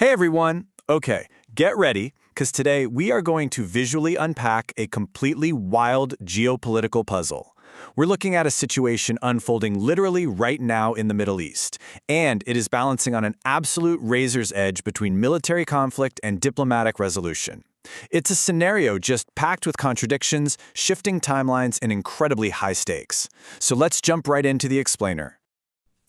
Hey everyone! Okay, get ready, because today we are going to visually unpack a completely wild geopolitical puzzle. We're looking at a situation unfolding literally right now in the Middle East, and it is balancing on an absolute razor's edge between military conflict and diplomatic resolution. It's a scenario just packed with contradictions, shifting timelines, and incredibly high stakes. So let's jump right into the explainer.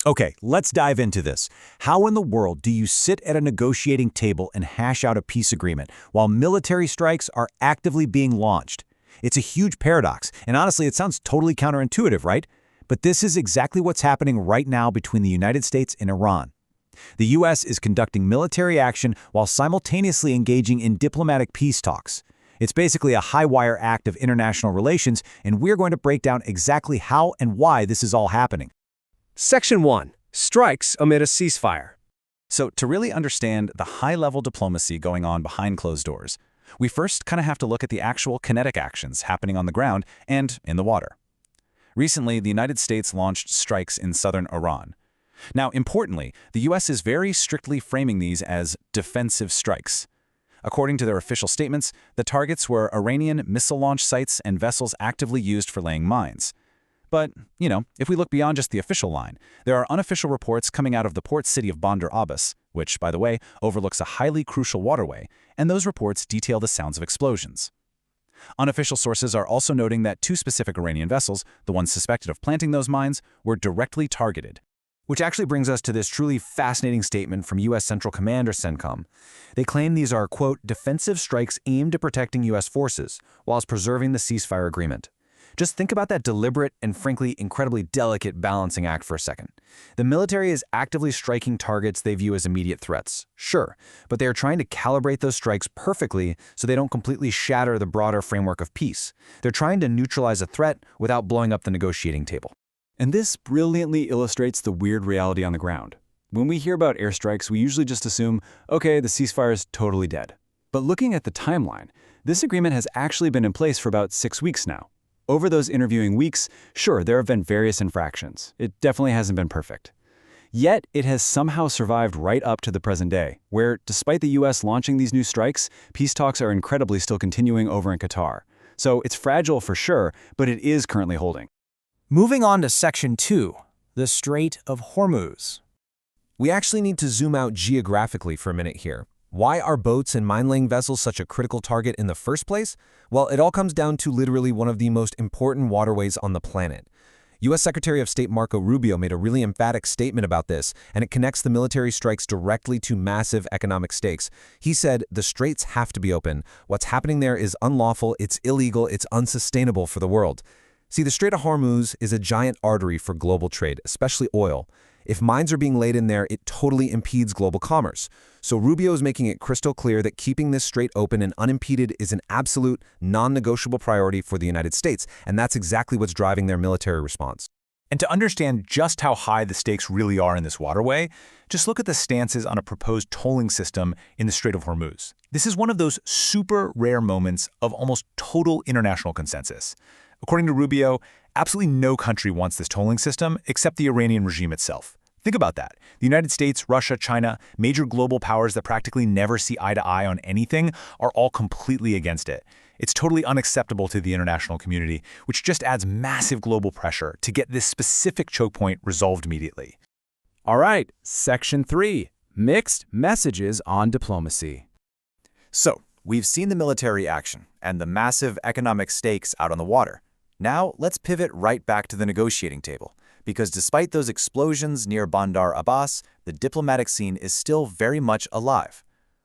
Okay, let's dive into this. How in the world do you sit at a negotiating table and hash out a peace agreement while military strikes are actively being launched? It's a huge paradox, and honestly, it sounds totally counterintuitive, right? But this is exactly what's happening right now between the United States and Iran. The U.S. is conducting military action while simultaneously engaging in diplomatic peace talks. It's basically a high-wire act of international relations, and we're going to break down exactly how and why this is all happening. Section 1. Strikes amid a ceasefire. So to really understand the high-level diplomacy going on behind closed doors, we first kind of have to look at the actual kinetic actions happening on the ground and in the water. Recently, the United States launched strikes in southern Iran. Now, importantly, the U.S. is very strictly framing these as defensive strikes. According to their official statements, the targets were Iranian missile launch sites and vessels actively used for laying mines. But, if we look beyond just the official line, there are unofficial reports coming out of the port city of Bandar Abbas, which, by the way, overlooks a highly crucial waterway, and those reports detail the sounds of explosions. Unofficial sources are also noting that two specific Iranian vessels, the ones suspected of planting those mines, were directly targeted. Which actually brings us to this truly fascinating statement from U.S. Central Command or CENTCOM. They claim these are, quote, defensive strikes aimed at protecting U.S. forces, whilst preserving the ceasefire agreement. Just think about that deliberate and frankly incredibly delicate balancing act for a second. The military is actively striking targets they view as immediate threats, sure, but they are trying to calibrate those strikes perfectly so they don't completely shatter the broader framework of peace. They're trying to neutralize a threat without blowing up the negotiating table. And this brilliantly illustrates the weird reality on the ground. When we hear about airstrikes, we usually just assume, okay, the ceasefire is totally dead. But looking at the timeline, this agreement has actually been in place for about 6 weeks now. Over those interviewing weeks, sure, there have been various infractions. It definitely hasn't been perfect. Yet, it has somehow survived right up to the present day, where, despite the U.S. launching these new strikes, peace talks are incredibly still continuing over in Qatar. So it's fragile for sure, but it is currently holding. Moving on to Section 2, the Strait of Hormuz. We actually need to zoom out geographically for a minute here. Why are boats and mine-laying vessels such a critical target in the first place? Well, it all comes down to literally one of the most important waterways on the planet. U.S. Secretary of State Marco Rubio made a really emphatic statement about this, and it connects the military strikes directly to massive economic stakes. He said, the straits have to be open. What's happening there is unlawful, it's illegal, it's unsustainable for the world. See, the Strait of Hormuz is a giant artery for global trade, especially oil. If mines are being laid in there, it totally impedes global commerce. So Rubio is making it crystal clear that keeping this strait open and unimpeded is an absolute, non-negotiable priority for the United States, and that's exactly what's driving their military response. And to understand just how high the stakes really are in this waterway, just look at the stances on a proposed tolling system in the Strait of Hormuz. This is one of those super rare moments of almost total international consensus. According to Rubio, absolutely no country wants this tolling system except the Iranian regime itself. Think about that. The United States, Russia, China, major global powers that practically never see eye to eye on anything are all completely against it. It's totally unacceptable to the international community, which just adds massive global pressure to get this specific choke point resolved immediately. All right, Section 3. Mixed messages on diplomacy. So, we've seen the military action and the massive economic stakes out on the water. Now, let's pivot right back to the negotiating table, because despite those explosions near Bandar Abbas, the diplomatic scene is still very much alive.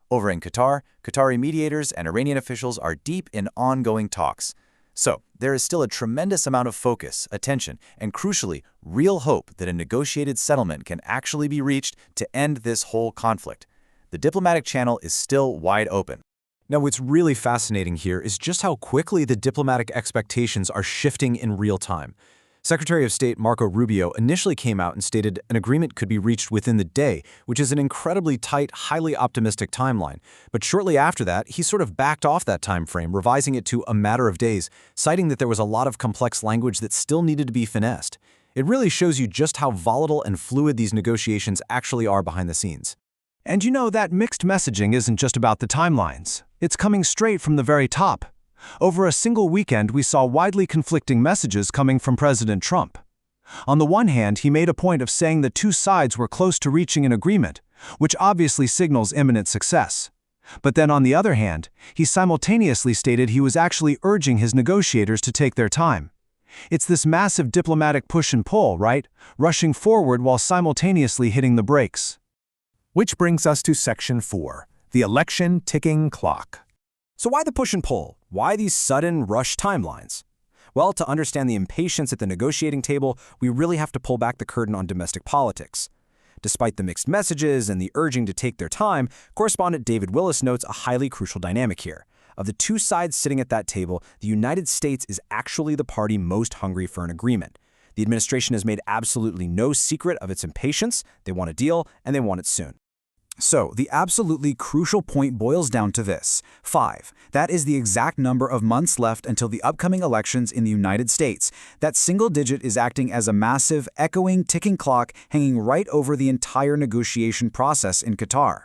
Over in Qatar, Qatari mediators and Iranian officials are deep in ongoing talks. So, there is still a tremendous amount of focus, attention, and crucially, real hope that a negotiated settlement can actually be reached to end this whole conflict. The diplomatic channel is still wide open. Now, what's really fascinating here is just how quickly the diplomatic expectations are shifting in real time. Secretary of State Marco Rubio initially came out and stated an agreement could be reached within the day, which is an incredibly tight, highly optimistic timeline. But shortly after that, he sort of backed off that time frame, revising it to a matter of days, citing that there was a lot of complex language that still needed to be finessed. It really shows you just how volatile and fluid these negotiations actually are behind the scenes. And you know that mixed messaging isn't just about the timelines. It's coming straight from the very top. Over a single weekend, we saw widely conflicting messages coming from President Trump. On the one hand, he made a point of saying the two sides were close to reaching an agreement, which obviously signals imminent success. But then on the other hand, he simultaneously stated he was actually urging his negotiators to take their time. It's this massive diplomatic push and pull, right? Rushing forward while simultaneously hitting the brakes. Which brings us to Section 4, the election ticking clock. So why the push and pull? Why these sudden rush timelines? Well, to understand the impatience at the negotiating table, we really have to pull back the curtain on domestic politics. Despite the mixed messages and the urging to take their time, correspondent David Willis notes a highly crucial dynamic here. Of the two sides sitting at that table, the United States is actually the party most hungry for an agreement. The administration has made absolutely no secret of its impatience. They want a deal, and they want it soon. So, the absolutely crucial point boils down to this: 5. That is the exact number of months left until the upcoming elections in the United States. That single digit is acting as a massive, echoing, ticking clock hanging right over the entire negotiation process in Qatar.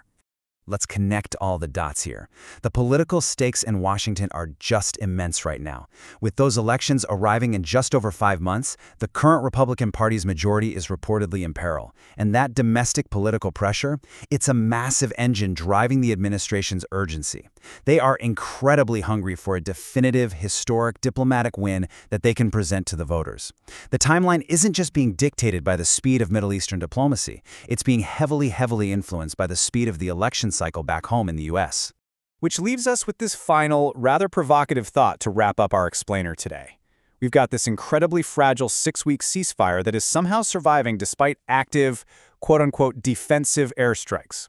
Let's connect all the dots here. The political stakes in Washington are just immense right now. With those elections arriving in just over 5 months, the current Republican Party's majority is reportedly in peril. And that domestic political pressure, it's a massive engine driving the administration's urgency. They are incredibly hungry for a definitive, historic diplomatic win that they can present to the voters. The timeline isn't just being dictated by the speed of Middle Eastern diplomacy. It's being heavily influenced by the speed of the election cycle back home in the U.S. Which leaves us with this final, rather provocative thought to wrap up our explainer today. We've got this incredibly fragile 6-week ceasefire that is somehow surviving despite active, quote-unquote, defensive airstrikes.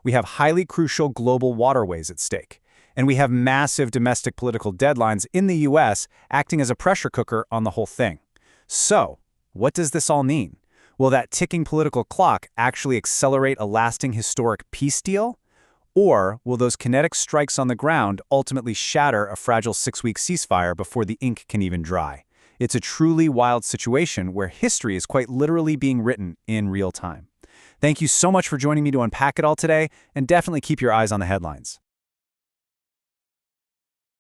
We have highly crucial global waterways at stake. And we have massive domestic political deadlines in the U.S. acting as a pressure cooker on the whole thing. So, what does this all mean? Will that ticking political clock actually accelerate a lasting historic peace deal? Or will those kinetic strikes on the ground ultimately shatter a fragile 6-week ceasefire before the ink can even dry? It's a truly wild situation where history is quite literally being written in real time. Thank you so much for joining me to unpack it all today, and definitely keep your eyes on the headlines.